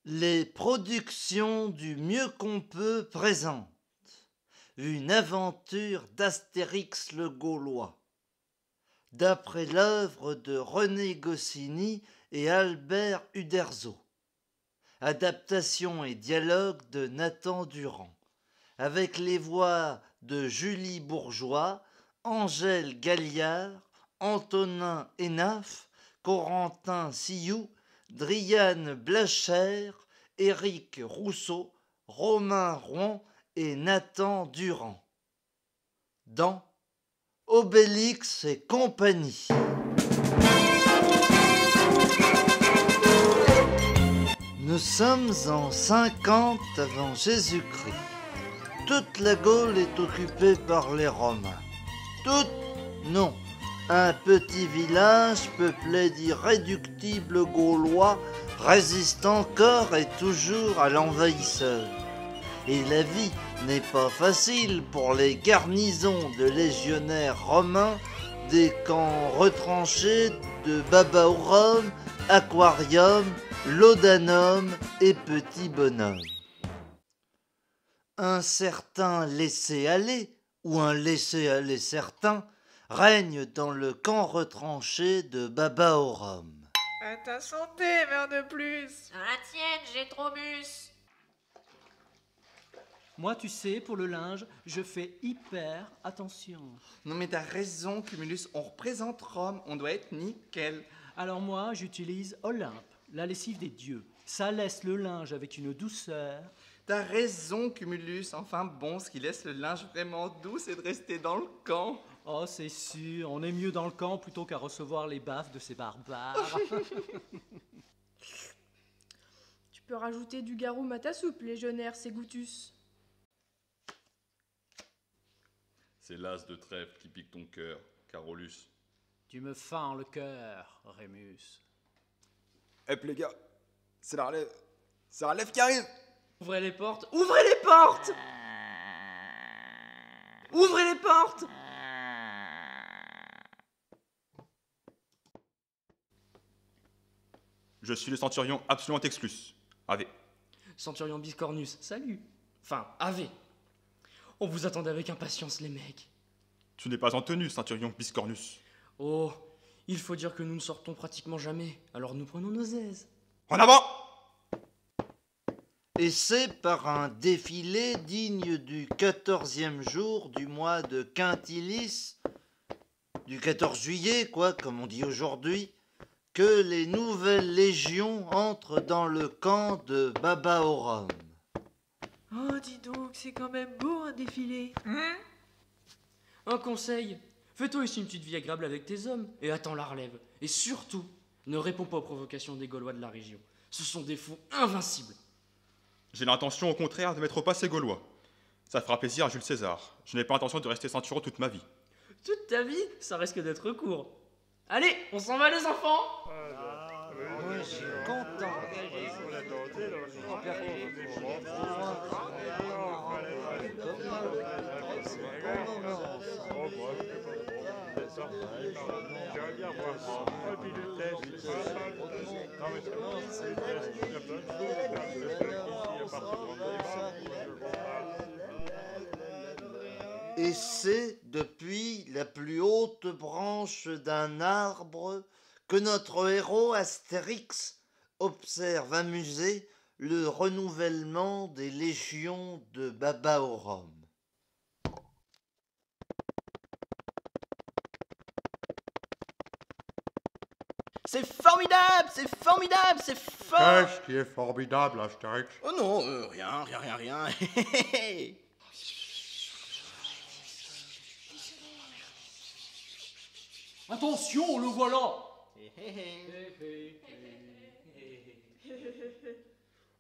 Les productions du Mieux qu'on peut présentent une aventure d'Astérix le Gaulois, d'après l'œuvre de René Goscinny et Albert Uderzo. Adaptation et dialogue de Nathan Durand, avec les voix de Julie Bourgeois, Angèle Galliard, Antonin Hénaf, Corentin Sillou, Driane Blacher, Éric Rousseau, Romain Rouen et Nathan Durand. Dans Obélix et compagnie. Nous sommes en 50 avant Jésus-Christ. Toute la Gaule est occupée par les Romains. Toute, non. Un petit village peuplé d'irréductibles Gaulois résiste encore et toujours à l'envahisseur. Et la vie n'est pas facile pour les garnisons de légionnaires romains des camps retranchés de Babaorum, Aquarium, Laudanum et Petit Bonhomme. Un certain laisser-aller, ou un laisser-aller certain, règne dans le camp retranché de Babaorum. À ta santé, verre de plus. À la tienne, j'ai trop mus. Moi, tu sais, pour le linge, je fais hyper attention. Non mais t'as raison, Cumulus, on représente Rome, on doit être nickel. Alors moi, j'utilise Olympe, la lessive des dieux. Ça laisse le linge avec une douceur. T'as raison, Cumulus, enfin bon, ce qui laisse le linge vraiment doux, c'est de rester dans le camp. Oh, c'est sûr, on est mieux dans le camp plutôt qu'à recevoir les baffes de ces barbares. Tu peux rajouter du garum à ta soupe, légionnaire Ségoutus. C'est l'as de trèfle qui pique ton cœur, Carolus. Tu me fends le cœur, Rémus. Hep les gars, c'est la relève qui arrive. Ouvrez les portes, ouvrez les portes! Ouvrez les portes! Je suis le centurion Absolument Exclus. Ave. Centurion Biscornus, salut. Enfin, Ave. On vous attendait avec impatience, les mecs. Tu n'es pas en tenue, centurion Biscornus. Oh, il faut dire que nous ne sortons pratiquement jamais, alors nous prenons nos aises. En avant! Et c'est par un défilé digne du 14e jour du mois de Quintilis, du 14 juillet, comme on dit aujourd'hui, que les nouvelles légions entrent dans le camp de Babaorum. Oh, dis donc, c'est quand même beau un défilé. Un conseil, fais-toi ici une petite vie agréable avec tes hommes et attends la relève. Et surtout, ne réponds pas aux provocations des Gaulois de la région. Ce sont des fous invincibles. J'ai l'intention au contraire de mettre au pas ces Gaulois. Ça fera plaisir à Jules César. Je n'ai pas l'intention de rester centurion toute ma vie. Toute ta vie, ça risque d'être court. Allez, on s'en va les enfants! Moi, je suis content. Et c'est depuis la plus haute branche d'un arbre que notre héros Astérix observe amusé le renouvellement des légions de Babaorum. C'est formidable, c'est formidable, c'est fort. Qu'est-ce qui est formidable, Astérix? Oh non, rien. Attention, le voilà!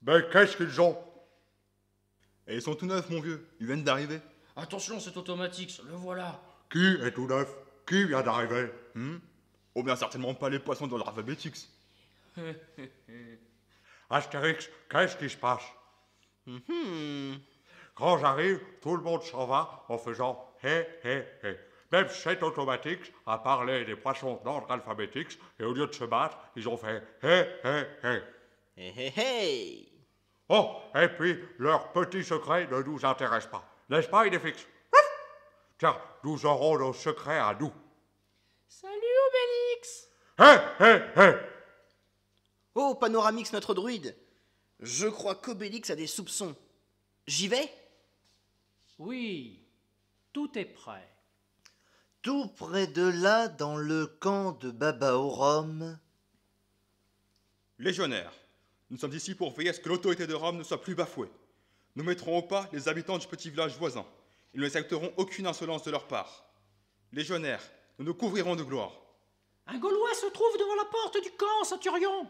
Mais qu'est-ce qu'ils ont? Et ils sont tout neufs, mon vieux. Ils viennent d'arriver. Attention, c'est automatique, le voilà. Qui est tout neuf? Qui vient d'arriver? Oh bien certainement pas les poissons dans l'alphabétix. Astérix, qu'est-ce qui se passe? Quand j'arrive, tout le monde s'en va en faisant hé. Même cet automatique a parlé des poissons d'ordre alphabétique et au lieu de se battre, ils ont fait hé. Hé hé hé. Oh, et puis, leur petit secret ne nous intéresse pas. N'est-ce pas, Idéfix? Tiens, nous aurons nos secrets à nous. Salut Obélix. Hé, hé, hé! Oh, Panoramix, notre druide. Je crois qu'Obélix a des soupçons. J'y vais? Oui, tout est prêt. Tout près de là, dans le camp de Babaorum, Légionnaires, nous sommes ici pour veiller à ce que l'autorité de Rome ne soit plus bafouée. Nous mettrons au pas les habitants du petit village voisin. Ils n'accepteront aucune insolence de leur part. Légionnaires, nous nous couvrirons de gloire. Un Gaulois se trouve devant la porte du camp, Centurion.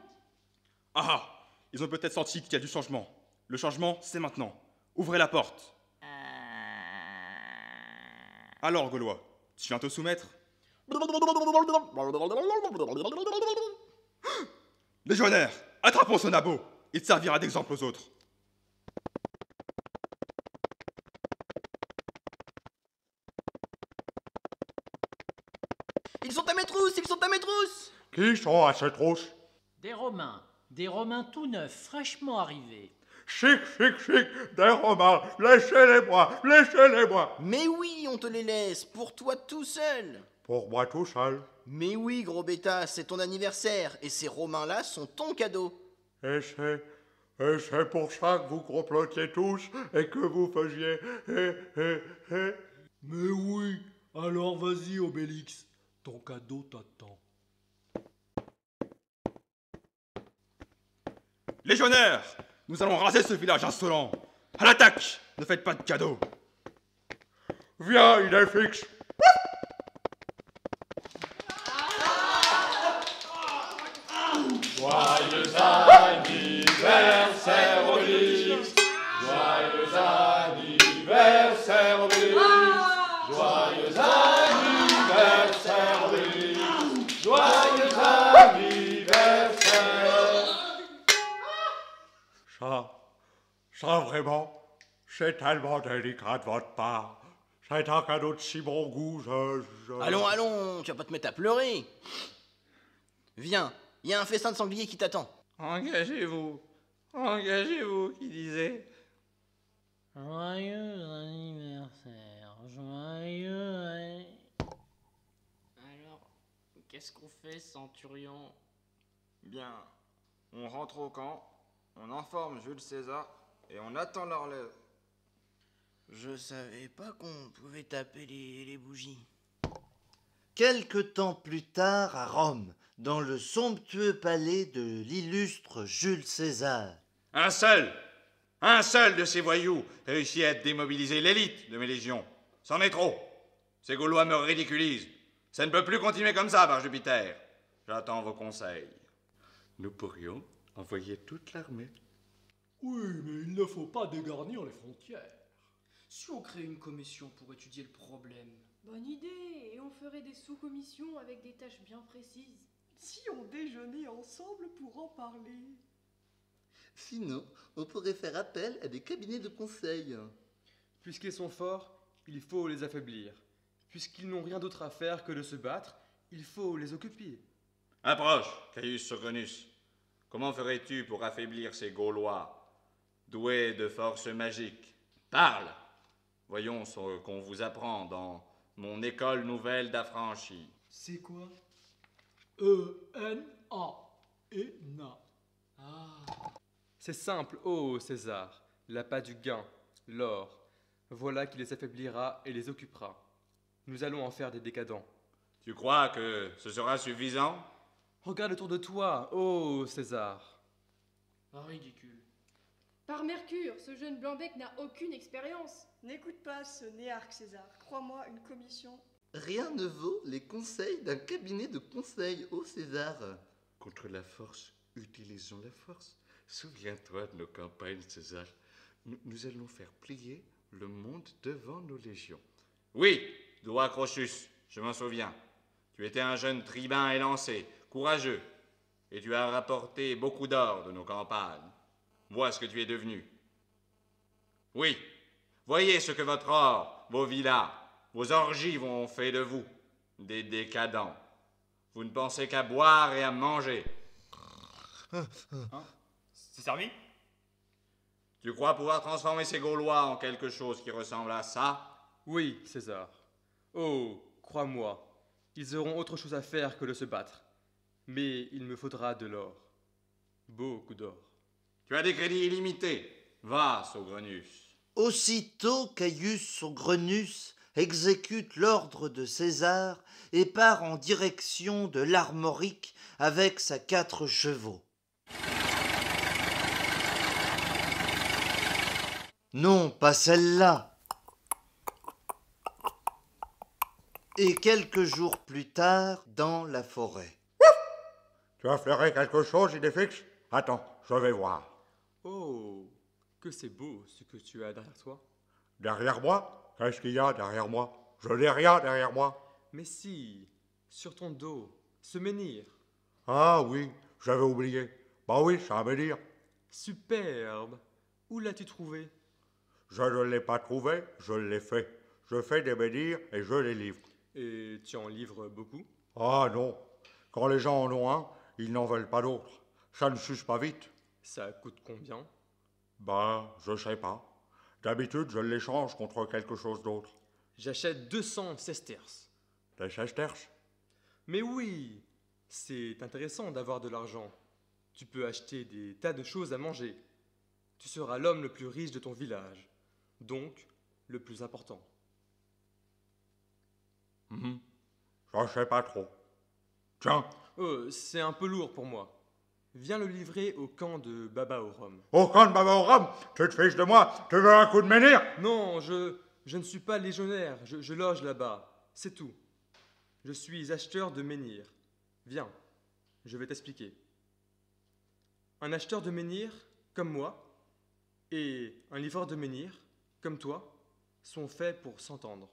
Ah, ils ont peut-être senti qu'il y a du changement. Le changement, c'est maintenant. Ouvrez la porte. Alors, Gaulois, tu viens te soumettre? Légionnaire, attrapons ce nabot. Il te servira d'exemple aux autres. Ils sont à mes trousses, ils sont à mes trousses. Qui sont à cette trousse? Des Romains tout neufs, fraîchement arrivés. Chic, chic, chic, des Romains, laissez-les-moi, laissez-les-moi. Mais oui, on te les laisse, pour toi tout seul. Pour moi tout seul. Mais oui, gros bêta, c'est ton anniversaire, et ces Romains-là sont ton cadeau. Et c'est pour ça que vous complotiez tous et que vous faisiez... Mais oui, alors vas-y, Obélix, ton cadeau t'attend. Légionnaires, nous allons raser ce village insolent. À l'attaque! Ne faites pas de cadeaux. Viens, Idéfix. Joyeux anniversaire Obélix. Joyeux anniversaire Obélix. Joyeux anniversaire Obélix. Joyeux anniversaire. Ça vraiment, c'est tellement délicat de votre part. C'est un cadeau de si bon goût, Allons, tu vas pas te mettre à pleurer. Viens, il y a un festin de sanglier qui t'attend. Engagez-vous, qui disait. Joyeux anniversaire, joyeux... Alors, qu'est-ce qu'on fait, Centurion? Bien, on rentre au camp, on informe Jules César et on attend la relève. Je savais pas qu'on pouvait taper les bougies. quelque temps plus tard à Rome, dans le somptueux palais de l'illustre Jules César. Un seul de ces voyous réussit à démobiliser l'élite de mes légions. C'en est trop. Ces Gaulois me ridiculisent. Ça ne peut plus continuer comme ça, par Jupiter. J'attends vos conseils. Nous pourrions envoyer toute l'armée. Oui, mais il ne faut pas dégarnir les frontières. Si on crée une commission pour étudier le problème. Bonne idée, et on ferait des sous-commissions avec des tâches bien précises. Si on déjeunait ensemble pour en parler. Sinon, on pourrait faire appel à des cabinets de conseil. Puisqu'ils sont forts, il faut les affaiblir. Puisqu'ils n'ont rien d'autre à faire que de se battre, il faut les occuper. Approche, Caius Soconus. Comment ferais-tu pour affaiblir ces Gaulois, doués de force magique? Parle! Voyons ce qu'on vous apprend dans mon école nouvelle d'affranchis. C'est quoi? E-N-A. ENA. C'est simple, ô César. L'appât du gain, l'or. Voilà qui les affaiblira et les occupera. Nous allons en faire des décadents. Tu crois que ce sera suffisant? Regarde autour de toi, ô César. Ridicule. Par Mercure, ce jeune blanc-bec n'a aucune expérience. N'écoute pas ce néarque César. Crois-moi, une commission... Rien ne vaut les conseils d'un cabinet de conseil, ô César. Contre la force, utilisons la force. Souviens-toi de nos campagnes, César. Nous allons faire plier le monde devant nos légions. Oui, Doua Crochus, je m'en souviens. Tu étais un jeune tribun élancé, courageux, et tu as rapporté beaucoup d'or de nos campagnes. Vois ce que tu es devenu. Oui, voyez ce que votre or, vos villas, vos orgies ont fait de vous, des décadents. Vous ne pensez qu'à boire et à manger. C'est servi? Tu crois pouvoir transformer ces Gaulois en quelque chose qui ressemble à ça? Oui, César. Oh, crois-moi, ils auront autre chose à faire que de se battre. Mais il me faudra de l'or. Beaucoup d'or. Tu as des crédits illimités. Va, Saugrenus. Aussitôt Caius Saugrenus exécute l'ordre de César et part en direction de l'Armorique avec sa 4 chevaux. Non, pas celle-là. Et quelques jours plus tard, dans la forêt. Tu as flairé quelque chose, Idéfix? Attends, je vais voir. Oh, que c'est beau ce que tu as derrière toi. Derrière moi? Qu'est-ce qu'il y a derrière moi? Je n'ai rien derrière moi. Mais si, sur ton dos, ce menhir. Ah oui, j'avais oublié. Bah oui, c'est un menhir. Superbe. Où l'as-tu trouvé? Je ne l'ai pas trouvé, je l'ai fait. Je fais des menhirs et je les livre. Et tu en livres beaucoup? Ah non, quand les gens en ont un, ils n'en veulent pas d'autres. Ça ne s'use pas vite. Ça coûte combien? Ben, je sais pas. D'habitude, je l'échange contre quelque chose d'autre. J'achète 200 sesterces. Des sesterces? Mais oui, c'est intéressant d'avoir de l'argent. Tu peux acheter des tas de choses à manger. Tu seras l'homme le plus riche de ton village. Donc, le plus important. Je sais pas trop. Tiens. C'est un peu lourd pour moi. Viens le livrer au camp de Baba au Rhum. Au camp de Baba au Rhum? Tu te fiches de moi? Tu veux un coup de menhir? Non, je ne suis pas légionnaire. Je loge là-bas. C'est tout. Je suis acheteur de menhirs. Viens, je vais t'expliquer. Un acheteur de menhirs, comme moi, et un livreur de menhirs, comme toi, sont faits pour s'entendre.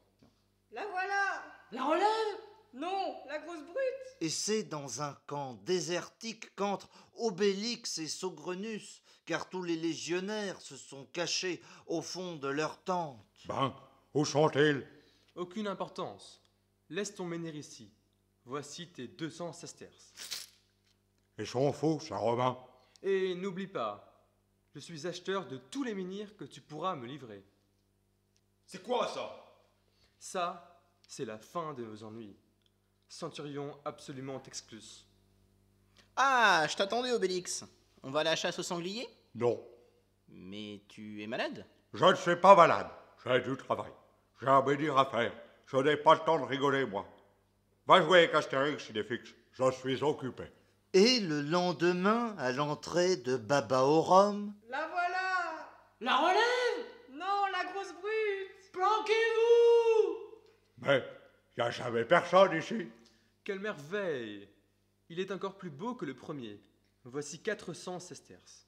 La voilà! La relève? Non, la grosse brute! Et c'est dans un camp désertique qu'entrent Obélix et Saugrenus, car tous les légionnaires se sont cachés au fond de leur tente. Ben, où sont-ils? Aucune importance. Laisse ton menhir ici. Voici tes 200 sesterces. Ils sont fous, ces Romains. Et n'oublie pas, je suis acheteur de tous les menhirs que tu pourras me livrer. C'est quoi ça? Ça, c'est la fin de nos ennuis. Centurion absolument exclus. Ah, je t'attendais, Obélix. On va à la chasse au sanglier? Non. Mais tu es malade? Je ne suis pas malade. J'ai du travail. J'ai un menhir à faire. Je n'ai pas le temps de rigoler, moi. Va jouer avec Astérix, Idéfix. Je suis occupé. Et le lendemain, à l'entrée de Baba au Rhum, La voilà! La relève? Non, la grosse brute! Planquez-vous! Mais il n'y a jamais personne ici. Quelle merveille! Il est encore plus beau que le premier. Voici 400 sesterces.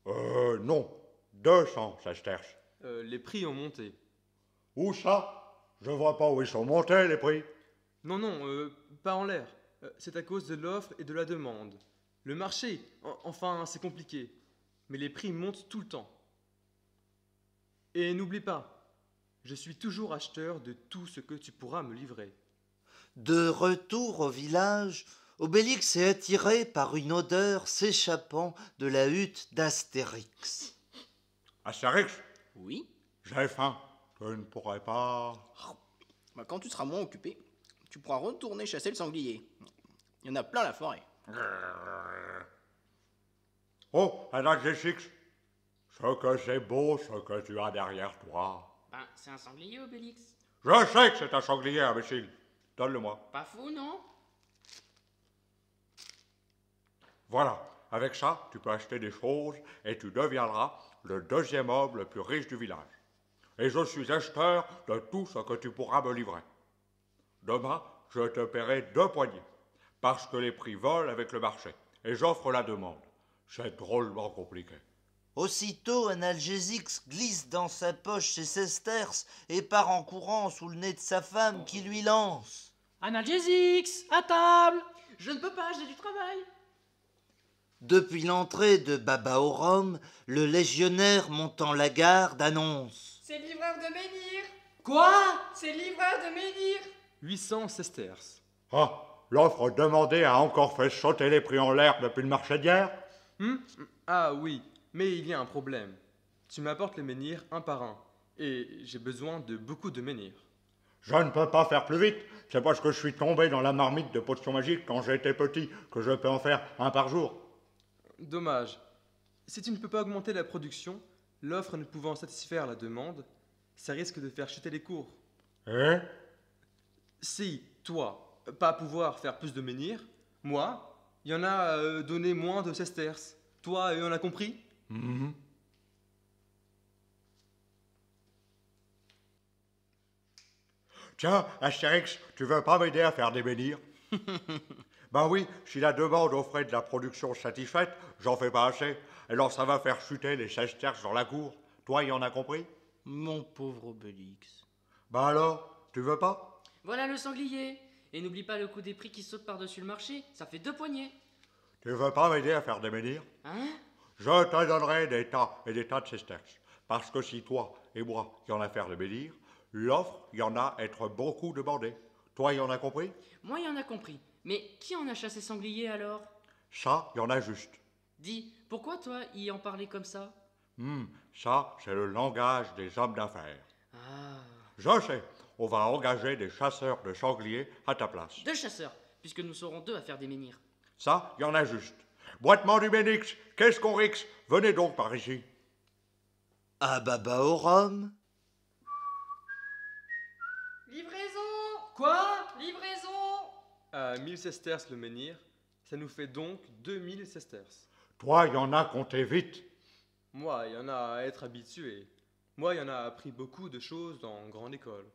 Non. 200 sesterces. Les prix ont monté. Où ça? Je vois pas où ils sont montés, les prix. Non, pas en l'air. C'est à cause de l'offre et de la demande. Le marché, enfin, c'est compliqué. Mais les prix montent tout le temps. Et n'oublie pas, je suis toujours acheteur de tout ce que tu pourras me livrer. de retour au village, Obélix est attiré par une odeur s'échappant de la hutte d'Astérix. Astérix? Oui? J'ai faim. Tu ne pourrais pas... Bah, quand tu seras moins occupé, tu pourras retourner chasser le sanglier. Il y en a plein la forêt. Oh, Anagésix, ce que c'est beau ce que tu as derrière toi. Ben, c'est un sanglier, Obélix. Je sais que c'est un sanglier, imbécile. Donne-le-moi. Pas fou, non? Voilà, avec ça, tu peux acheter des choses et tu deviendras le deuxième homme le plus riche du village. Et je suis acheteur de tout ce que tu pourras me livrer. Demain, je te paierai 2 poignées, parce que les prix volent avec le marché, et j'offre la demande. C'est drôlement compliqué. Aussitôt, Analgésix glisse dans sa poche ses sesterces et part en courant sous le nez de sa femme qui lui lance. Analgésix, à table! Je ne peux pas, j'ai du travail. Depuis l'entrée de Baba au Rhum, le légionnaire montant la garde annonce. C'est livreur de menhir. Quoi? C'est livreur de menhir. 800 sesterces. Ah, l'offre demandée a encore fait sauter les prix en l'air depuis le marché d'hier? Ah oui, mais il y a un problème. Tu m'apportes les menhirs un par un. Et j'ai besoin de beaucoup de menhirs. Je ne peux pas faire plus vite. C'est parce que je suis tombé dans la marmite de potions magiques quand j'étais petit que je peux en faire un par jour. Dommage. Si tu ne peux pas augmenter la production, l'offre ne pouvant satisfaire la demande, ça risque de faire chuter les cours. Hein? Si, toi, pas pouvoir faire plus de menhirs, moi, il y en a donné moins de sesterces. Toi, on a compris? Mhm. Tiens, Astérix, tu veux pas m'aider à faire des menhirs? Ben oui, si la demande aux frais de la production satisfaite, j'en fais pas assez. Alors ça va faire chuter les sesterces dans la cour. Toi, y en as compris? Mon pauvre Obélix. Ben alors, tu veux pas? Voilà le sanglier. Et n'oublie pas le coût des prix qui saute par-dessus le marché, ça fait 2 poignées. Tu veux pas m'aider à faire des menhirs? Hein? Je te donnerai des tas et des tas de sesterces. Parce que si toi et moi y en a faire des menhirs, l'offre y en a être beaucoup demandée. Toi, y en as compris? Moi, y en a compris. Mais qui en a chassé sanglier alors? Ça, y en a juste. Dis, pourquoi toi y en parlais comme ça? Ça, c'est le langage des hommes d'affaires. Ah. Je sais, on va engager des chasseurs de sangliers à ta place. 2 chasseurs, puisque nous serons 2 à faire des menhirs. Ça, y en a juste. Boitement du Ménix, qu'est-ce qu'on rixe? Venez donc par ici. À baba au rhum. Livraison! Quoi? Livraison! À 1000 sesterces le menhir, ça nous fait donc 2000 sesterces. Toi, y en a compté vite. Moi, il y en a à être habitué. Moi, il y en a appris beaucoup de choses dans grande école.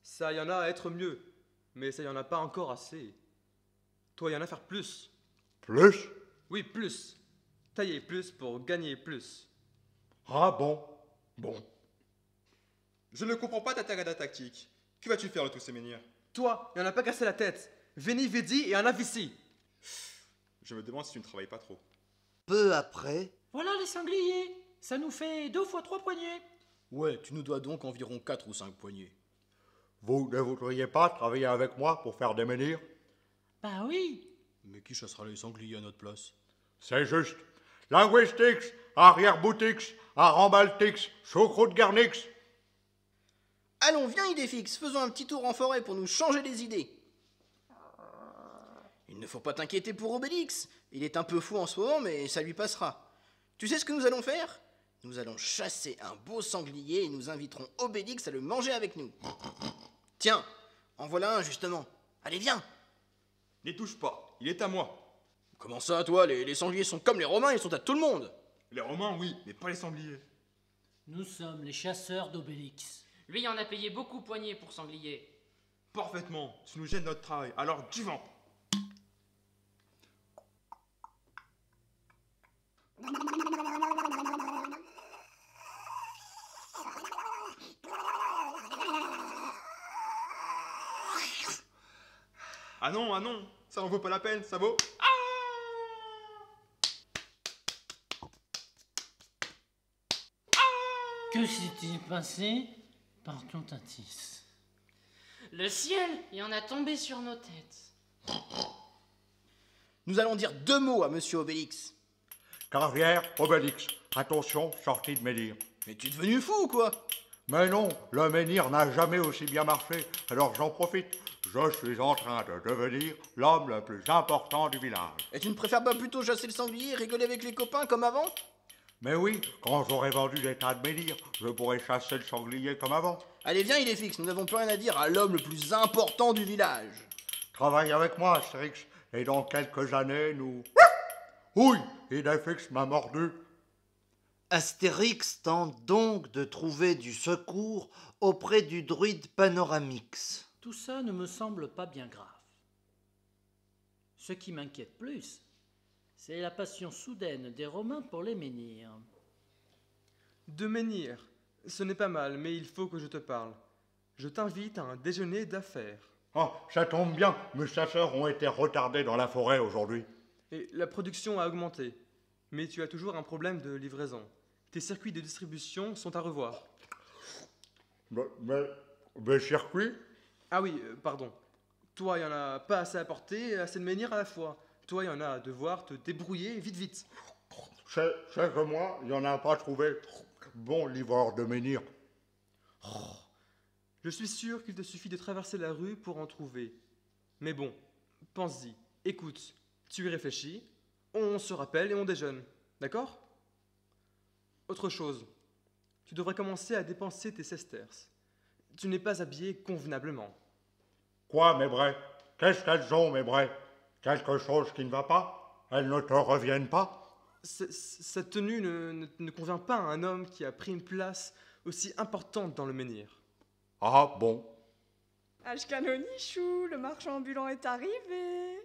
Ça, il y en a à être mieux, mais ça, il y en a pas encore assez. Toi, il y en a à faire plus. Plus? Oui, plus. Tailler plus pour gagner plus. Ah bon? Bon. Je ne comprends pas ta tarada tactique. Que vas-tu faire de tous ces menhirs? Toi, il n'y en a pas cassé la tête. Veni, vidi et en avici. Je me demande si tu ne travailles pas trop. Peu après, Voilà les sangliers. Ça nous fait 2 fois 3 poignées. Ouais, tu nous dois donc environ 4 ou 5 poignées. Vous ne voudriez pas travailler avec moi pour faire des menhirs? Bah oui. Mais qui chassera les sangliers à notre place? C'est juste. Linguistix, arrière-boutix, arambaltix, choucroute garnix. Allons, viens, Idéfix, faisons un petit tour en forêt pour nous changer les idées. Il ne faut pas t'inquiéter pour Obélix. Il est un peu fou en ce moment, mais ça lui passera. Tu sais ce que nous allons faire? Nous allons chasser un beau sanglier et nous inviterons Obélix à le manger avec nous. Tiens, en voilà un justement. Allez, viens. N'y touche pas, il est à moi. Comment ça, toi? Les sangliers sont comme les Romains, ils sont à tout le monde. Les Romains, oui, mais pas les sangliers. Nous sommes les chasseurs d'Obélix. Lui il en a payé beaucoup poignées pour sanglier. Parfaitement, tu nous gênes notre travail, alors du vent. Ah non, ça en vaut pas la peine, ça vaut... Que s'est-il passé? Partons Tatis. Le ciel, il en a tombé sur nos têtes. Nous allons dire 2 mots à Monsieur Obélix. Carrière, Obélix. Attention, sortie de menhir. Mais tu es devenu fou ou quoi? Mais non, le menhir n'a jamais aussi bien marché, alors j'en profite. Je suis en train de devenir l'homme le plus important du village. Et tu ne préfères pas plutôt chasser le sanglier et rigoler avec les copains comme avant? Mais oui, quand j'aurai vendu des tas de menhirs, je pourrai chasser le sanglier comme avant. Allez, viens, Idéfix, nous n'avons plus rien à dire à l'homme le plus important du village. Travaille avec moi, Astérix, et dans quelques années, nous... Oui, Idéfix m'a mordu. Astérix tente donc de trouver du secours auprès du druide Panoramix. Tout ça ne me semble pas bien grave. Ce qui m'inquiète plus, c'est la passion soudaine des Romains pour les menhirs. 2 menhirs, ce n'est pas mal, mais il faut que je te parle. Je t'invite à un déjeuner d'affaires. Oh, ça tombe bien, mes chasseurs ont été retardés dans la forêt aujourd'hui. Et la production a augmenté. Mais tu as toujours un problème de livraison. Tes circuits de distribution sont à revoir. Mais mes circuits? Ah oui, pardon. Toi, il n'y en a pas assez à porter, assez de menhirs à la fois. Toi, il y en a à devoir te débrouiller vite. C'est que moi, il n'y en a pas trouvé bon livreur de menhir. Je suis sûr qu'il te suffit de traverser la rue pour en trouver. Mais bon, pense-y. Écoute, tu y réfléchis, on se rappelle et on déjeune. D'accord? Autre chose, tu devrais commencer à dépenser tes sesterces. Tu n'es pas habillé convenablement. Quoi, mes brais? Qu'est-ce qu'elles ont, mes brais? Quelque chose qui ne va pas? Elles ne te reviennent pas? Cette tenue ne convient pas à un homme qui a pris une place aussi importante dans le menhir. Ah bon? Ashkanonichou, le marchand ambulant est arrivé.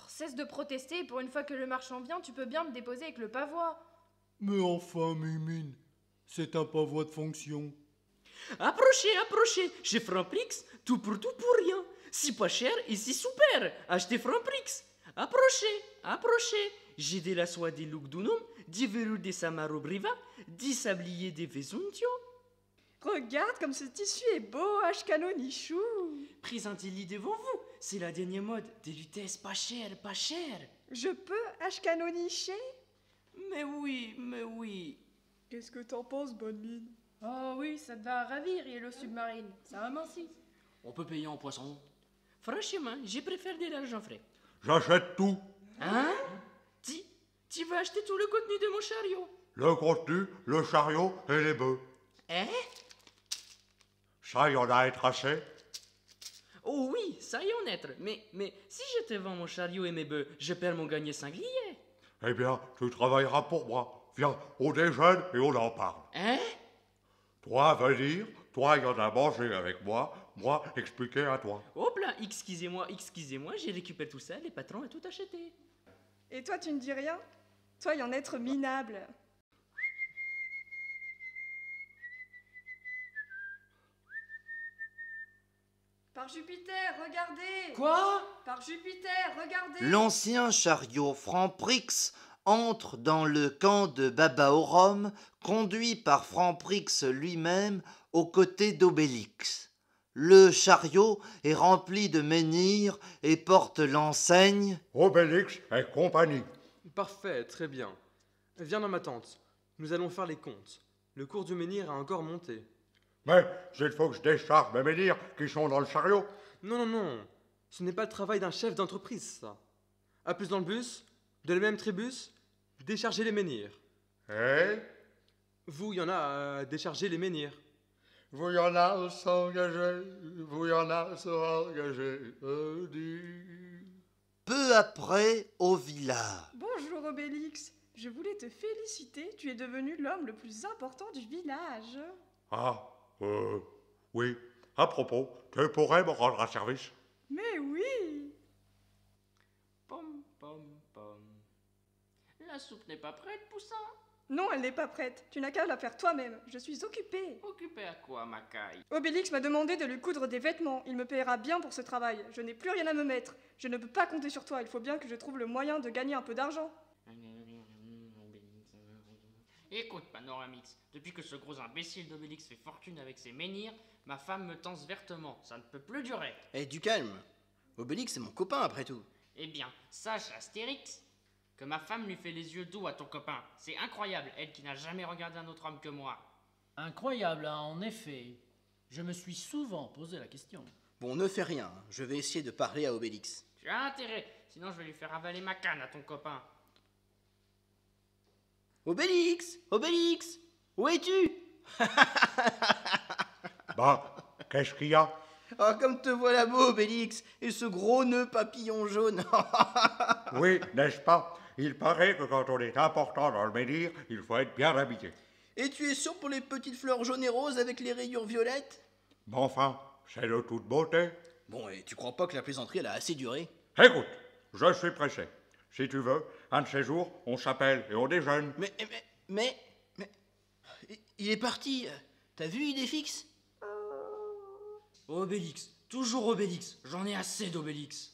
Cesse de protester, pour une fois que le marchand vient, tu peux bien me déposer avec le pavois. Mais enfin, Mimine, c'est un pavois de fonction. Approchez, approchez, chez Franprix, tout pour rien. Si pas cher et si super, achetez Franprix. Approchez, approchez. J'ai de la soie des Lugdunum, des verrous des Samarobriva, des sabliers des Vesuntio. Regarde comme ce tissu est beau, Ashkanonichou. Présentez-les devant vous. C'est la dernière mode. Des lutesses pas chères, pas chères. Je peux Ashkanonicher? Mais oui, mais oui. Qu'est-ce que t'en penses, bonne mine? Oh oui, ça te va ravir, et l'eau submarine. Ça amincit. On peut payer en poisson. Franchement, j'ai préféré de l'argent frais. J'achète tout. Hein? Tu vas acheter tout le contenu de mon chariot? Le contenu, le chariot et les bœufs. Hein? Ça, il y en a être assez. Oh oui, ça y en être. Mais si je te vends mon chariot et mes bœufs, je perds mon gagné sanglier. Eh bien, tu travailleras pour moi. Viens, on déjeune et on en parle. Hein? Toi, venir, toi, il y en a mangé avec moi expliquer à toi. Hop là, excusez-moi, j'ai récupéré tout ça, les patrons ont tout acheté. Et toi, tu ne dis rien? Toi, y en être minable. Par Jupiter, regardez! Quoi? Par Jupiter, regardez! L'ancien chariot Franprix entre dans le camp de Babaorum, conduit par Franprix lui-même aux côtés d'Obélix. Le chariot est rempli de menhirs et porte l'enseigne Obélix et compagnie. Parfait, très bien. Viens dans ma tente. Nous allons faire les comptes. Le cours du menhir a encore monté. Mais il faut que je décharge mes menhirs qui sont dans le chariot. Non. Ce n'est pas le travail d'un chef d'entreprise, ça. À plus dans le bus, de la même tribus, décharger les menhirs. Eh? Vous, il y en a à décharger les menhirs. Vous y en a à s'engager, vous y en a à s'engager. Peu après au village. Bonjour Obélix, je voulais te féliciter, tu es devenu l'homme le plus important du village. Ah, oui. À propos, tu pourrais me rendre un service? Mais oui. Pom, pom, pom. La soupe n'est pas prête, Poussin? Non, elle n'est pas prête. Tu n'as qu'à la faire toi-même. Je suis occupée. Occupée à quoi, ma caille? Obélix m'a demandé de lui coudre des vêtements. Il me paiera bien pour ce travail. Je n'ai plus rien à me mettre. Je ne peux pas compter sur toi. Il faut bien que je trouve le moyen de gagner un peu d'argent. Écoute, Panoramix, depuis que ce gros imbécile d'Obélix fait fortune avec ses menhirs, ma femme me tense vertement. Ça ne peut plus durer. Eh, du calme. Obélix, c'est mon copain, après tout. Eh bien, sache, Astérix, que ma femme lui fait les yeux doux à ton copain. C'est incroyable, elle qui n'a jamais regardé un autre homme que moi. Incroyable, hein, en effet. Je me suis souvent posé la question. Bon, ne fais rien. Je vais essayer de parler à Obélix. Tu as intérêt, sinon je vais lui faire avaler ma canne à ton copain. Obélix! Obélix! Où es-tu? Bah, qu'est-ce qu'il y a? Oh, comme te voilà beau, Obélix! Et ce gros nœud papillon jaune! Oui, n'est-ce pas? Il paraît que quand on est important dans le menhir, il faut être bien habillé. Et tu es sûr pour les petites fleurs jaunes et roses avec les rayures violettes? Mais enfin, c'est de toute beauté. Bon, et tu crois pas que la plaisanterie, elle a assez duré? Écoute, je suis pressé. Si tu veux, un de ces jours, on s'appelle et on déjeune. Mais... Il est parti. T'as vu, il est fixe? Obélix, toujours Obélix. J'en ai assez d'Obélix.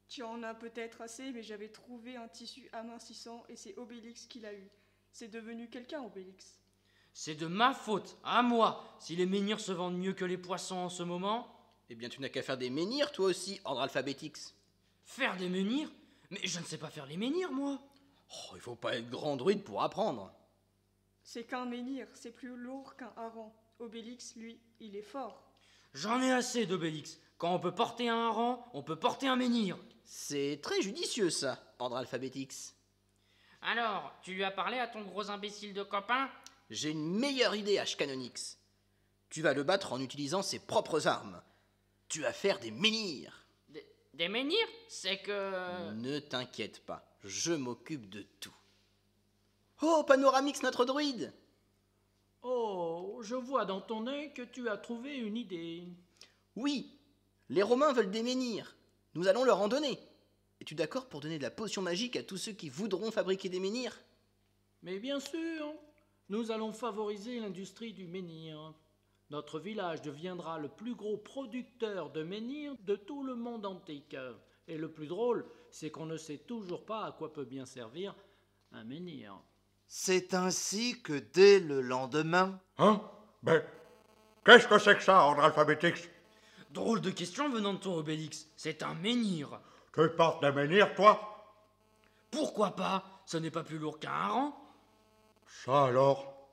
Tu en as peut-être assez, mais j'avais trouvé un tissu amincissant et c'est Obélix qui l'a eu. C'est devenu quelqu'un, Obélix. C'est de ma faute, à moi, si les menhirs se vendent mieux que les poissons en ce moment. Eh bien, tu n'as qu'à faire des menhirs, toi aussi, ordre alphabétix. Faire des menhirs? Mais je ne sais pas faire les menhirs, moi. Oh, il faut pas être grand druide pour apprendre. C'est qu'un menhir, c'est plus lourd qu'un hareng. Obélix, lui, il est fort. J'en ai assez d'Obélix. Quand on peut porter un hareng, on peut porter un menhir. C'est très judicieux ça, ordre Alphabetix. Alors, tu lui as parlé à ton gros imbécile de copain? J'ai une meilleure idée, H-Canonix. Tu vas le battre en utilisant ses propres armes. Tu vas faire des menhirs. Des menhirs? C'est que... Ne t'inquiète pas, je m'occupe de tout. Oh, Panoramix, notre druide! Oh, je vois dans ton œil que tu as trouvé une idée. Oui, les Romains veulent des menhirs. Nous allons leur en donner. Es-tu d'accord pour donner de la potion magique à tous ceux qui voudront fabriquer des menhirs? Mais bien sûr, nous allons favoriser l'industrie du menhir. Notre village deviendra le plus gros producteur de menhirs de tout le monde antique. Et le plus drôle, c'est qu'on ne sait toujours pas à quoi peut bien servir un menhir. C'est ainsi que dès le lendemain... Hein? Ben, qu'est-ce que c'est que ça, ordre Alphabetix? Drôle de question venant de ton Obélix. C'est un menhir. Tu portes des menhirs, toi? Pourquoi pas? Ce n'est pas plus lourd qu'un hareng. Ça alors?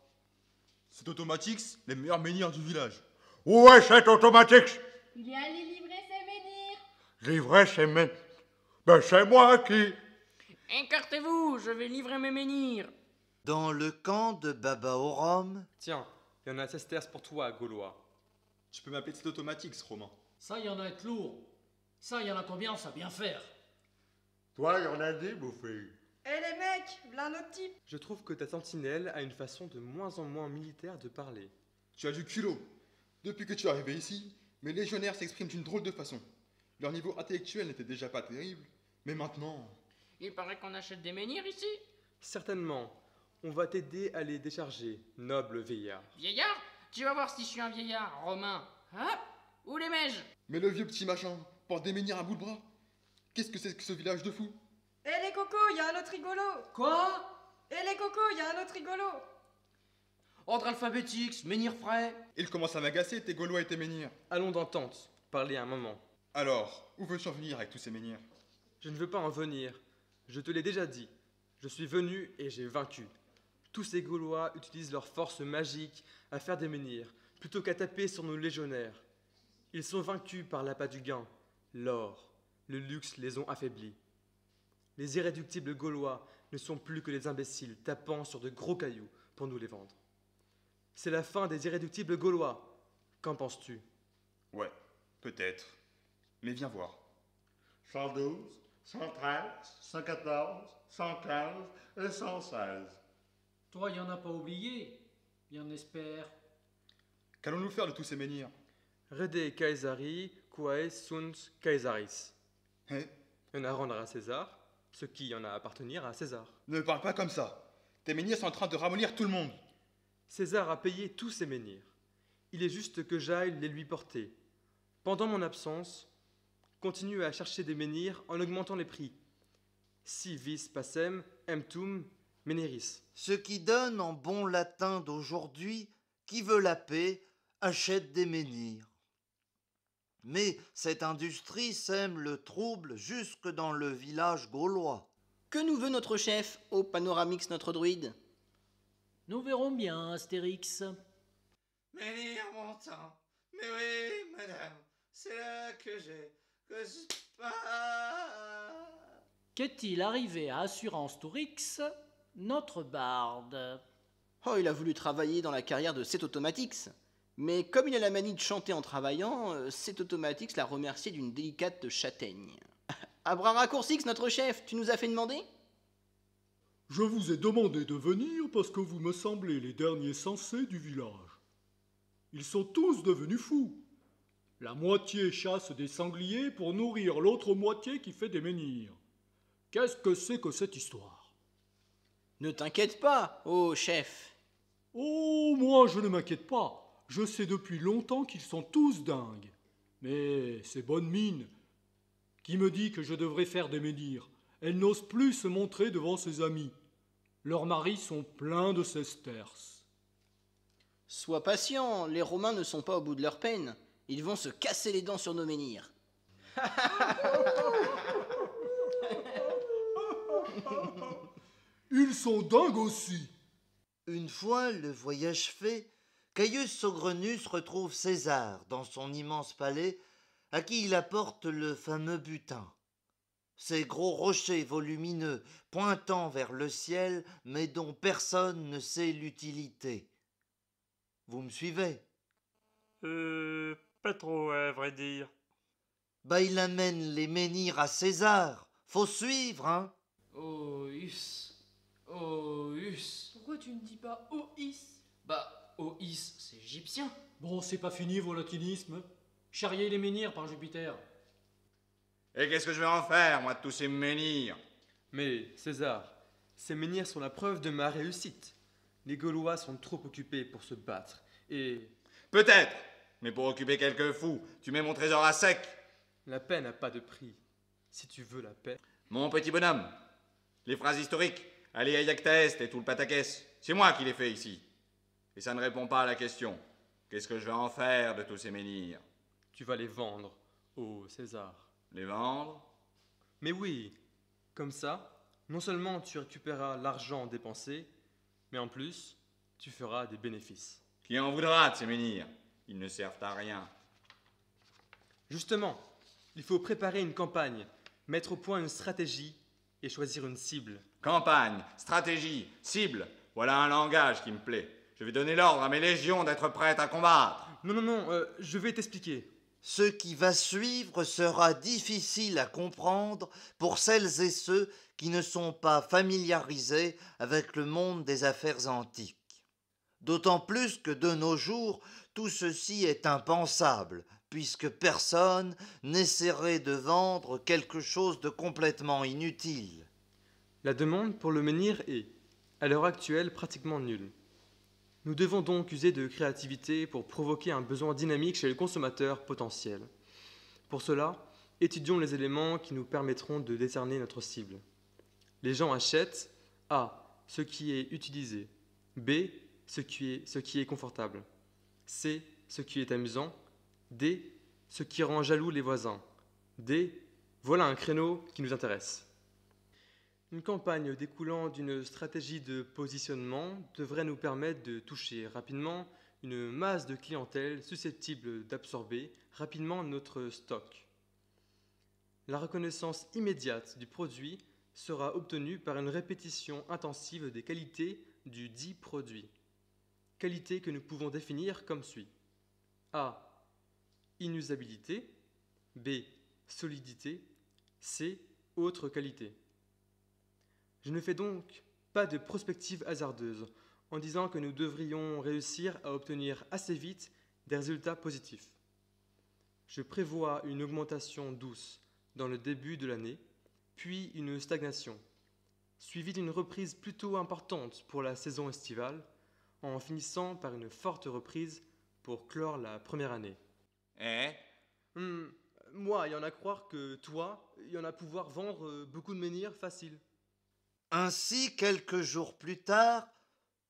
C'est Automatix, les meilleurs menhirs du village. Où est cet Automatix? Il est allé livrer ses menhirs. Livrer ses menhirs? Ben, c'est moi qui... Écartez-vous, je vais livrer mes menhirs. Dans le camp de Babaorum... Tiens, il y en a 16 terces pour toi, Gaulois. Tu peux m'appeler cet Automatix, Romain. Ça, il y en a être lourd. Ça, il y en a combien, ça bien faire? Toi, il y en a 10, bouffé. Eh les mecs, v'là un autre type. Je trouve que ta sentinelle a une façon de moins en moins militaire de parler. Tu as du culot. Depuis que tu es arrivé ici, mes légionnaires s'expriment d'une drôle de façon. Leur niveau intellectuel n'était déjà pas terrible, mais maintenant... Il paraît qu'on achète des menhirs ici. Certainement. On va t'aider à les décharger, noble vieillard. Vieillard? Tu vas voir si je suis un vieillard, Romain. Hop! Où les mèges? Mais le vieux petit machin porte des menhirs à bout de bras. Qu'est-ce que c'est que ce village de fous? Eh les cocos, y a un autre rigolo. Quoi? Eh les cocos, y a un autre rigolo. Ordre Alphabetix, menhir frais. Il commence à m'agacer, tes Gaulois et tes menhirs. Allons dans tente, parler un moment. Alors, où veux-tu en venir avec tous ces menhirs? Je ne veux pas en venir. Je te l'ai déjà dit. Je suis venu et j'ai vaincu. Tous ces Gaulois utilisent leur force magique à faire des menhirs, plutôt qu'à taper sur nos légionnaires. Ils sont vaincus par l'appât du gain. L'or, le luxe les ont affaiblis. Les irréductibles Gaulois ne sont plus que des imbéciles tapant sur de gros cailloux pour nous les vendre. C'est la fin des irréductibles Gaulois. Qu'en penses-tu? Ouais, peut-être. Mais viens voir. 112, 113, 114, 115 et 116. Toi, il y en a pas oublié, bien espère. Qu'allons-nous faire de tous ces menhirs? Rede Caesari, quae sunt Caesaris. Hein? On a à rendre à César ce qui en a à appartenir à César. Ne me parle pas comme ça. Tes menhirs sont en train de ramollir tout le monde. César a payé tous ses menhirs. Il est juste que j'aille les lui porter. Pendant mon absence, continue à chercher des menhirs en augmentant les prix. Si vis pacem emptum meneris. Ce qui donne en bon latin d'aujourd'hui, qui veut la paix, achète des menhirs. Mais cette industrie sème le trouble jusque dans le village gaulois. Que nous veut notre chef, ô Panoramix, notre druide? Nous verrons bien, Astérix. Menhir montant. Mais oui, madame, c'est là que Qu'est-il arrivé à Assurance Tourix, notre barde? Oh, il a voulu travailler dans la carrière de cet Automatix. Mais comme il a la manie de chanter en travaillant, cet Automatix l'a remercié d'une délicate châtaigne. À bras raccourcis, notre chef, tu nous as fait demander? Je vous ai demandé de venir parce que vous me semblez les derniers sensés du village. Ils sont tous devenus fous. La moitié chasse des sangliers pour nourrir l'autre moitié qui fait des menhirs. Qu'est-ce que c'est que cette histoire? Ne t'inquiète pas, ô chef. Oh, moi je ne m'inquiète pas. Je sais depuis longtemps qu'ils sont tous dingues. Mais c'est bonne mine qui me dit que je devrais faire des menhirs. Elle n'ose plus se montrer devant ses amis. Leurs maris sont pleins de sesterces. Sois patient, les Romains ne sont pas au bout de leur peine. Ils vont se casser les dents sur nos menhirs. Ils sont dingues aussi. Une fois le voyage fait, Caius Saugrenus retrouve César dans son immense palais, à qui il apporte le fameux butin. Ces gros rochers volumineux, pointant vers le ciel, mais dont personne ne sait l'utilité. Vous me suivez? Pas trop, à vrai dire. Bah, il amène les menhirs à César. Faut suivre, hein? Oïs. Oïs. Pourquoi tu ne dis pas Oïs? Bah, Oïs, c'est égyptien. Bon, c'est pas fini vos latinismes. Charrier les menhirs par Jupiter. Et qu'est-ce que je vais en faire, moi, de tous ces menhirs? Mais, César, ces menhirs sont la preuve de ma réussite. Les Gaulois sont trop occupés pour se battre, et... Peut-être, mais pour occuper quelques fous, tu mets mon trésor à sec. La paix n'a pas de prix. Si tu veux la paix... Mon petit bonhomme, les phrases historiques, Alea Iacta Est et tout le pataquès, c'est moi qui les fais ici. Et ça ne répond pas à la question. Qu'est-ce que je vais en faire de tous ces menhirs? Tu vas les vendre, ô César. Les vendre? Mais oui, comme ça, non seulement tu récupéreras l'argent dépensé, mais en plus, tu feras des bénéfices. Qui en voudra de ces menhirs? Ils ne servent à rien. Justement, il faut préparer une campagne, mettre au point une stratégie et choisir une cible. Campagne, stratégie, cible, voilà un langage qui me plaît. Je vais donner l'ordre à mes légions d'être prêtes à combattre. Non, je vais t'expliquer. Ce qui va suivre sera difficile à comprendre pour celles et ceux qui ne sont pas familiarisés avec le monde des affaires antiques. D'autant plus que de nos jours, tout ceci est impensable, puisque personne n'essaierait de vendre quelque chose de complètement inutile. La demande pour le menhir est, à l'heure actuelle, pratiquement nulle. Nous devons donc user de créativité pour provoquer un besoin dynamique chez le consommateur potentiel. Pour cela, étudions les éléments qui nous permettront de décerner notre cible. Les gens achètent A. Ce qui est utilisé, B. Ce qui est confortable, C. Ce qui est amusant, D. Ce qui rend jaloux les voisins, D. Voilà un créneau qui nous intéresse. Une campagne découlant d'une stratégie de positionnement devrait nous permettre de toucher rapidement une masse de clientèle susceptible d'absorber rapidement notre stock. La reconnaissance immédiate du produit sera obtenue par une répétition intensive des qualités du dit produit. Qualités que nous pouvons définir comme suit. A. Inusabilité. B. Solidité. C. Autre qualité. Je ne fais donc pas de prospective hasardeuse en disant que nous devrions réussir à obtenir assez vite des résultats positifs. Je prévois une augmentation douce dans le début de l'année, puis une stagnation, suivie d'une reprise plutôt importante pour la saison estivale, en finissant par une forte reprise pour clore la première année. Moi, il y en a croire que toi, il y en a pouvoir vendre beaucoup de menhirs facile. Ainsi, quelques jours plus tard,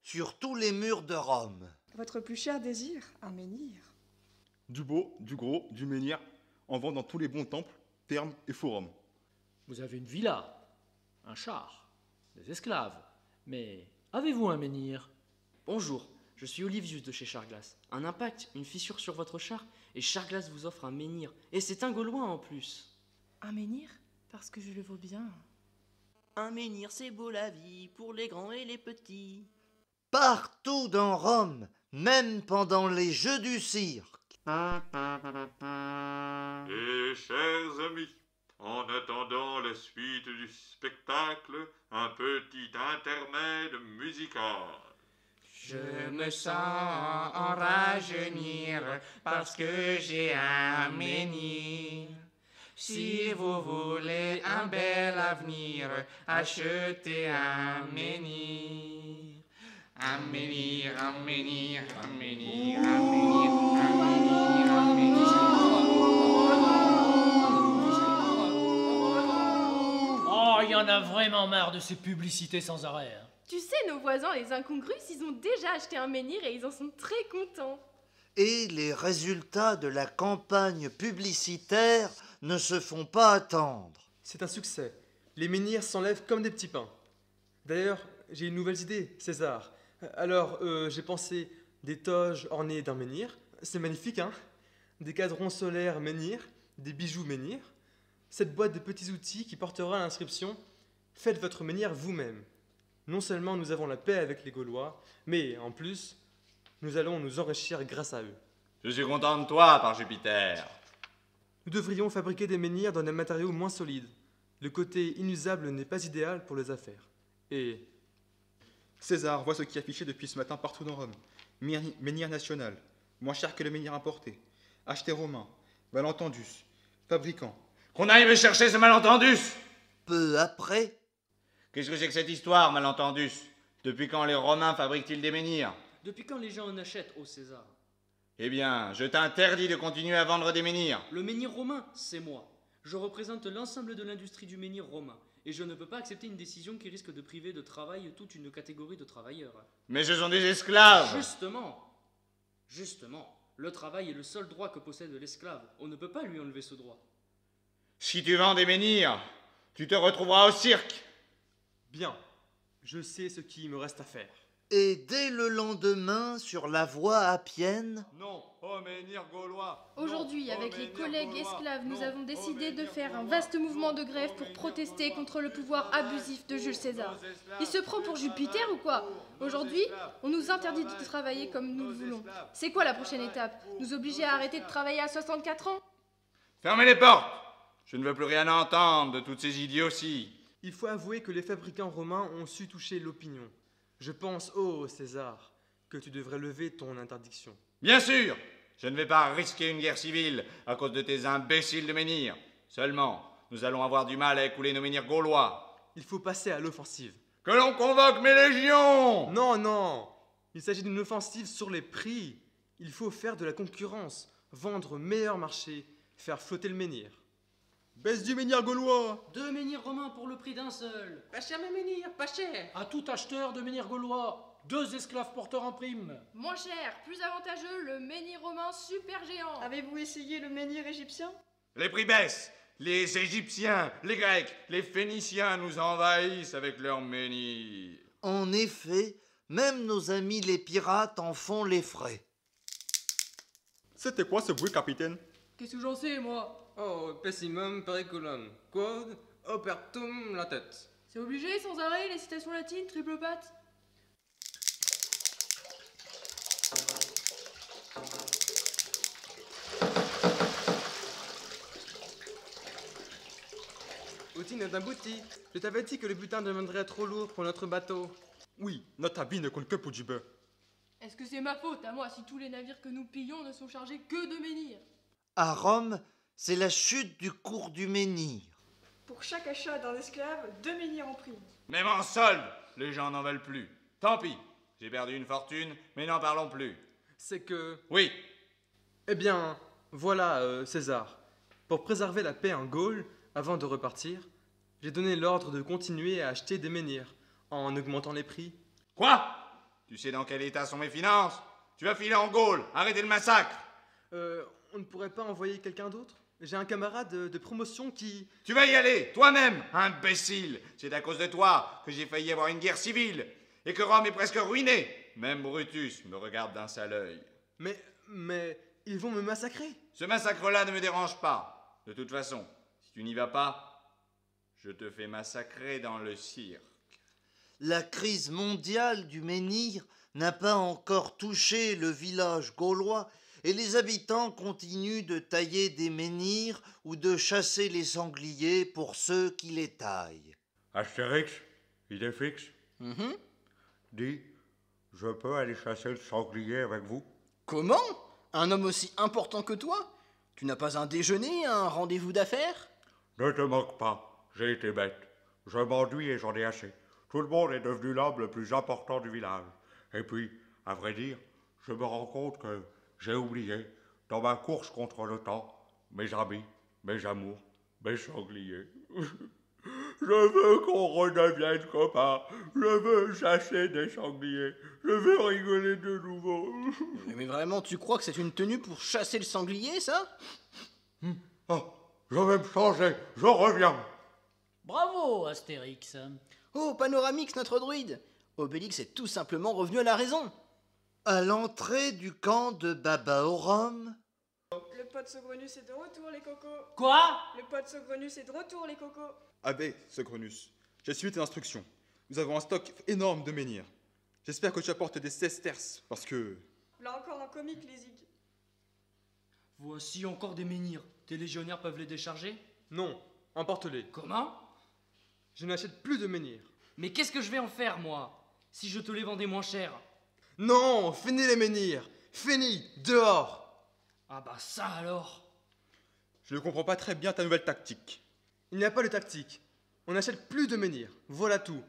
sur tous les murs de Rome. Votre plus cher désir, un menhir. Du beau, du gros, du menhir, en vend dans tous les bons temples, thermes et forums. Vous avez une villa, un char, des esclaves, mais avez-vous un menhir? Bonjour, je suis Olivius de chez Charglass. Un impact, une fissure sur votre char, et Charglass vous offre un menhir. Et c'est un Gaulois en plus. Un menhir? Parce que je le vaux bien. Un menhir, c'est beau la vie, pour les grands et les petits. Partout dans Rome, même pendant les Jeux du cirque. Et chers amis, en attendant la suite du spectacle, un petit intermède musical. Je me sens en rajeunir parce que j'ai un menhir. Si vous voulez un bel avenir, achetez un menhir. Un menhir, un menhir, un menhir, un menhir, un menhir, un menhir. Oh, il y en a vraiment marre de ces publicités sans arrêt. Hein. Tu sais, nos voisins, les incongrus, ils ont déjà acheté un menhir et ils en sont très contents. Et les résultats de la campagne publicitaire ne se font pas attendre. C'est un succès. Les menhirs s'enlèvent comme des petits pains. D'ailleurs, j'ai une nouvelle idée, César. Alors, j'ai pensé des toges ornées d'un menhir. C'est magnifique, hein? Des cadrons solaires menhir, des bijoux menhir. Cette boîte de petits outils qui portera l'inscription « Faites votre menhir vous-même ». Non seulement nous avons la paix avec les Gaulois, mais en plus, nous allons nous enrichir grâce à eux. Je suis content de toi, par Jupiter. Nous devrions fabriquer des menhirs dans des matériaux moins solides. Le côté inusable n'est pas idéal pour les affaires. Et... César, vois ce qui est affiché depuis ce matin partout dans Rome. Menhir national, moins cher que le menhir importé. Acheté romain, malentendus, fabricant. Qu'on aille me chercher ce malentendus! Peu après. Qu'est-ce que c'est que cette histoire, malentendus? Depuis quand les Romains fabriquent-ils des menhirs? Depuis quand les gens en achètent, ô César? Eh bien, je t'interdis de continuer à vendre des menhirs. Le menhir romain, c'est moi. Je représente l'ensemble de l'industrie du menhir romain. Et je ne peux pas accepter une décision qui risque de priver de travail toute une catégorie de travailleurs. Mais ce sont des esclaves! Justement, le travail est le seul droit que possède l'esclave. On ne peut pas lui enlever ce droit. Si tu vends des menhirs, tu te retrouveras au cirque. Bien, je sais ce qu'il me reste à faire. Et dès le lendemain, sur la voie appienne... Non, ô menhir gaulois! Aujourd'hui, avec les collègues esclaves, nous avons décidé de faire un vaste mouvement de grève pour protester contre le pouvoir abusif de Jules César. Il se prend pour Jupiter ou quoi? Aujourd'hui, on nous interdit de travailler comme nous le voulons. C'est quoi la prochaine étape? Nous obliger à arrêter de travailler à 64 ans? Fermez les portes! Je ne veux plus rien entendre de toutes ces idioties. Il faut avouer que les fabricants romains ont su toucher l'opinion. Je pense, ô César, que tu devrais lever ton interdiction. Bien sûr! Je ne vais pas risquer une guerre civile à cause de tes imbéciles de menhirs. Seulement, nous allons avoir du mal à écouler nos menhirs gaulois. Il faut passer à l'offensive. Que l'on convoque mes légions! Non, non! Il s'agit d'une offensive sur les prix. Il faut faire de la concurrence, vendre meilleur marché, faire flotter le menhir. Baisse du menhir gaulois! 2 menhirs romains pour le prix d'un seul. Pas cher mes menhirs, pas cher. À tout acheteur de menhir gaulois, 2 esclaves porteurs en prime. Moins cher, plus avantageux, le menhir romain super géant. Avez-vous essayé le menhir égyptien? Les prix baissent. Les Égyptiens, les Grecs, les Phéniciens nous envahissent avec leurs menhirs. En effet, même nos amis les pirates en font les frais. C'était quoi ce bruit, capitaine? Qu'est-ce que j'en sais, moi? Oh, pessimum periculum, quod opertum la tête. C'est obligé, sans arrêt, les citations latines, triple patte? Outil n'est abouti. Je t'avais dit que le butin deviendrait trop lourd pour notre bateau. Oui, notre habit ne compte que pour du beurre. Est-ce que c'est ma faute, à moi, si tous les navires que nous pillons ne sont chargés que de menhirs? À Rome, c'est la chute du cours du menhir. Pour chaque achat d'un esclave, 2 menhirs en prime. Même en solde, les gens n'en veulent plus. Tant pis, j'ai perdu une fortune, mais n'en parlons plus. C'est que... Oui. Eh bien, voilà, César. Pour préserver la paix en Gaule, avant de repartir, j'ai donné l'ordre de continuer à acheter des menhirs, en augmentant les prix. Quoi? Tu sais dans quel état sont mes finances? Tu vas filer en Gaule, arrêtez le massacre. On ne pourrait pas envoyer quelqu'un d'autre? J'ai un camarade de promotion qui... Tu vas y aller, toi-même, imbécile. C'est à cause de toi que j'ai failli avoir une guerre civile et que Rome est presque ruinée. Même Brutus me regarde d'un sale œil. Mais ils vont me massacrer. Ce massacre-là ne me dérange pas. De toute façon, si tu n'y vas pas, je te fais massacrer dans le cirque. La crise mondiale du menhir n'a pas encore touché le village gaulois et les habitants continuent de tailler des menhirs ou de chasser les sangliers pour ceux qui les taillent. Astérix, idée fixe. Dis, je peux aller chasser le sanglier avec vous? Comment? Un homme aussi important que toi? Tu n'as pas un déjeuner, un rendez-vous d'affaires? Ne te moque pas, j'ai été bête. Je m'ennuie et j'en ai assez. Tout le monde est devenu l'homme le plus important du village. Et puis, à vrai dire, je me rends compte que j'ai oublié, dans ma course contre le temps, mes amis, mes amours, mes sangliers. Je veux qu'on redevienne copains. Je veux chasser des sangliers. Je veux rigoler de nouveau. Mais vraiment, tu crois que c'est une tenue pour chasser le sanglier, ça? Oh, je vais me changer. Je reviens. Bravo, Astérix. Oh, Panoramix, notre druide! Obélix est tout simplement revenu à la raison. À l'entrée du camp de Babaorum, Le pote Saugrenus est de retour, les cocos. Quoi? Le pote Saugrenus est de retour, les cocos. Abbé, Saugrenus, j'ai suivi tes instructions. Nous avons un stock énorme de menhirs. J'espère que tu apportes des sesterces, parce que... Là encore un comique, les zig. Voici encore des menhirs. Tes légionnaires peuvent les décharger? Non, emporte-les. Comment? Je n'achète plus de menhirs. Mais qu'est-ce que je vais en faire, moi? Si je te les vendais moins cher? Non, fini les menhirs. Fini, dehors. Ah bah ça alors. Je ne comprends pas très bien ta nouvelle tactique. Il n'y a pas de tactique. On n'achète plus de menhirs. Voilà tout.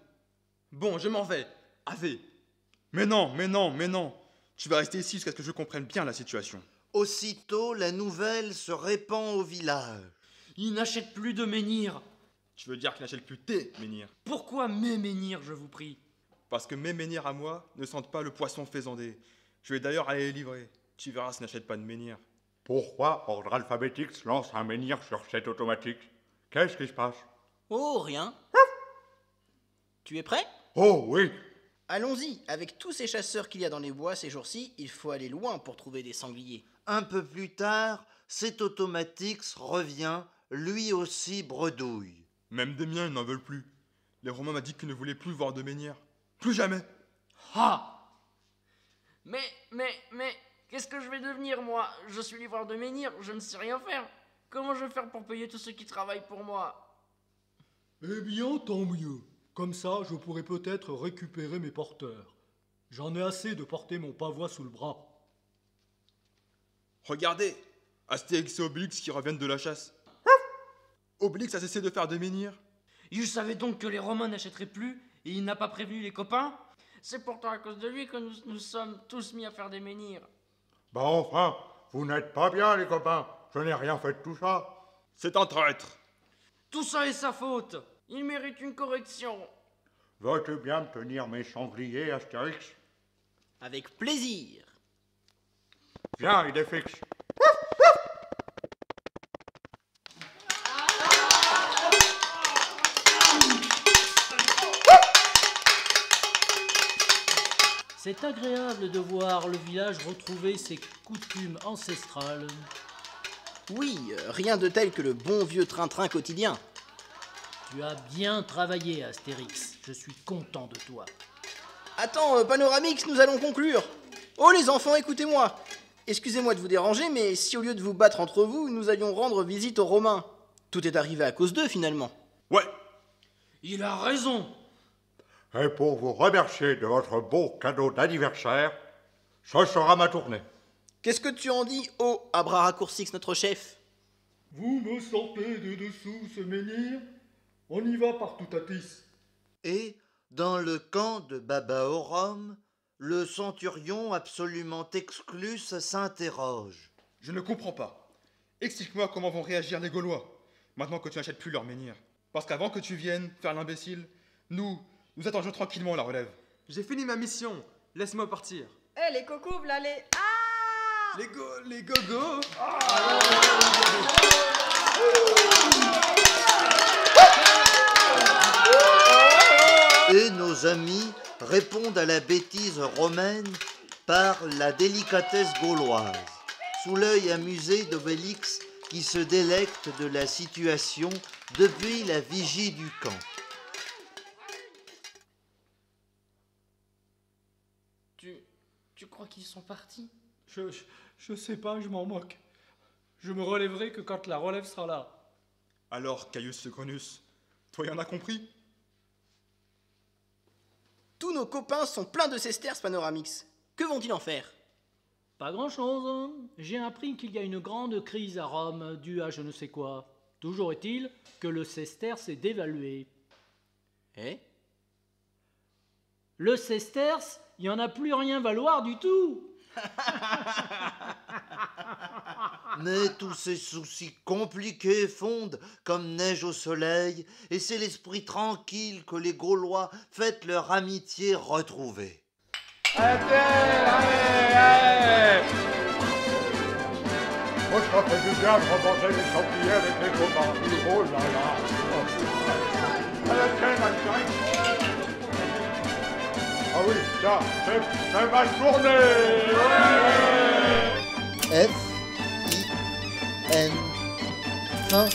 Bon, je m'en vais. Ave. Mais non, mais non, mais non. Tu vas rester ici jusqu'à ce que je comprenne bien la situation. aussitôt la nouvelle se répand au village. Ils n'achètent plus de menhirs. Tu veux dire qu'ils n'achètent plus tes menhirs? Pourquoi mes menhirs, je vous prie? Parce que mes menhirs à moi ne sentent pas le poisson faisandé. Je vais d'ailleurs aller les livrer. Tu verras s'ils n'achètent pas de menhirs. Pourquoi Ordre Alphabétique lance un menhir sur cette automatique? Qu'est-ce qui se passe? Oh, rien. Tu es prêt? Oh, oui. Allons-y, avec tous ces chasseurs qu'il y a dans les bois ces jours-ci, il faut aller loin pour trouver des sangliers. Un peu plus tard, cet Automatix revient, lui aussi bredouille. Même des miens, ils n'en veulent plus. Les Romains m'ont dit qu'ils ne voulaient plus voir de menhirs. Plus jamais. Ah! Mais, qu'est-ce que je vais devenir, moi? Je suis livreur de menhirs, je ne sais rien faire. Comment je vais faire pour payer tous ceux qui travaillent pour moi? Eh bien, tant mieux. Comme ça, je pourrai peut-être récupérer mes porteurs. J'en ai assez de porter mon pavois sous le bras. Regardez, Astérix et Obélix qui reviennent de la chasse. Obélix a cessé de faire des menhirs. Il savait donc que les Romains n'achèteraient plus et il n'a pas prévenu les copains? C'est pourtant à cause de lui que nous sommes tous mis à faire des menhirs. Bah enfin, vous n'êtes pas bien, les copains. Je n'ai rien fait de tout ça. C'est un traître. Tout ça est sa faute. Il mérite une correction. Veux-tu bien me tenir mes sangliers, Astérix? Avec plaisir. Viens, idée fixe. C'est agréable de voir le village retrouver ses coutumes ancestrales. Oui, rien de tel que le bon vieux train-train quotidien. Tu as bien travaillé, Astérix. Je suis content de toi. Attends, Panoramix, nous allons conclure. Oh les enfants, écoutez-moi. Excusez-moi de vous déranger, mais si au lieu de vous battre entre vous, nous allions rendre visite aux Romains. Tout est arrivé à cause d'eux, finalement. Ouais. Il a raison. Et pour vous remercier de votre beau cadeau d'anniversaire, ce sera ma tournée. Qu'est-ce que tu en dis, oh Abraracoursix, notre chef? Vous me sortez de dessous ce menhir? On y va par Toutatis. Et, dans le camp de Babaorum, le centurion absolument exclus s'interroge. Je ne comprends pas. Explique-moi comment vont réagir les Gaulois, maintenant que tu n'achètes plus leurs menhirs. Parce qu'avant que tu viennes faire l'imbécile, nous attendions tranquillement la relève. J'ai fini ma mission. Laisse-moi partir. Eh, les cocos, v'là les... Ah! Les gogos. Et nos amis répondent à la bêtise romaine par la délicatesse gauloise, sous l'œil amusé d'Obélix qui se délecte de la situation depuis la vigie du camp. Tu crois qu'ils sont partis? Je sais pas, je m'en moque. Je me relèverai que quand la relève sera là. Alors, Caius Saugrenus, toi y en as compris? Tous nos copains sont pleins de sesterces, Panoramix. Que vont-ils en faire? Pas grand-chose. J'ai appris qu'il y a une grande crise à Rome, due à je ne sais quoi. Toujours est-il que le sesterce est dévalué. Eh? Le sesterce, il n'y en a plus rien valoir du tout. Mais tous ces soucis compliqués fondent comme neige au soleil, et c'est l'esprit tranquille que les Gaulois fêtent leur amitié retrouvée. Allez! Moi, ça fait du bien de remanger les sangliers avec les copains. Oh là là! Allez, tiens, Astérix! Ah oui, tiens, c'est ma journée. F-I-N. Fin.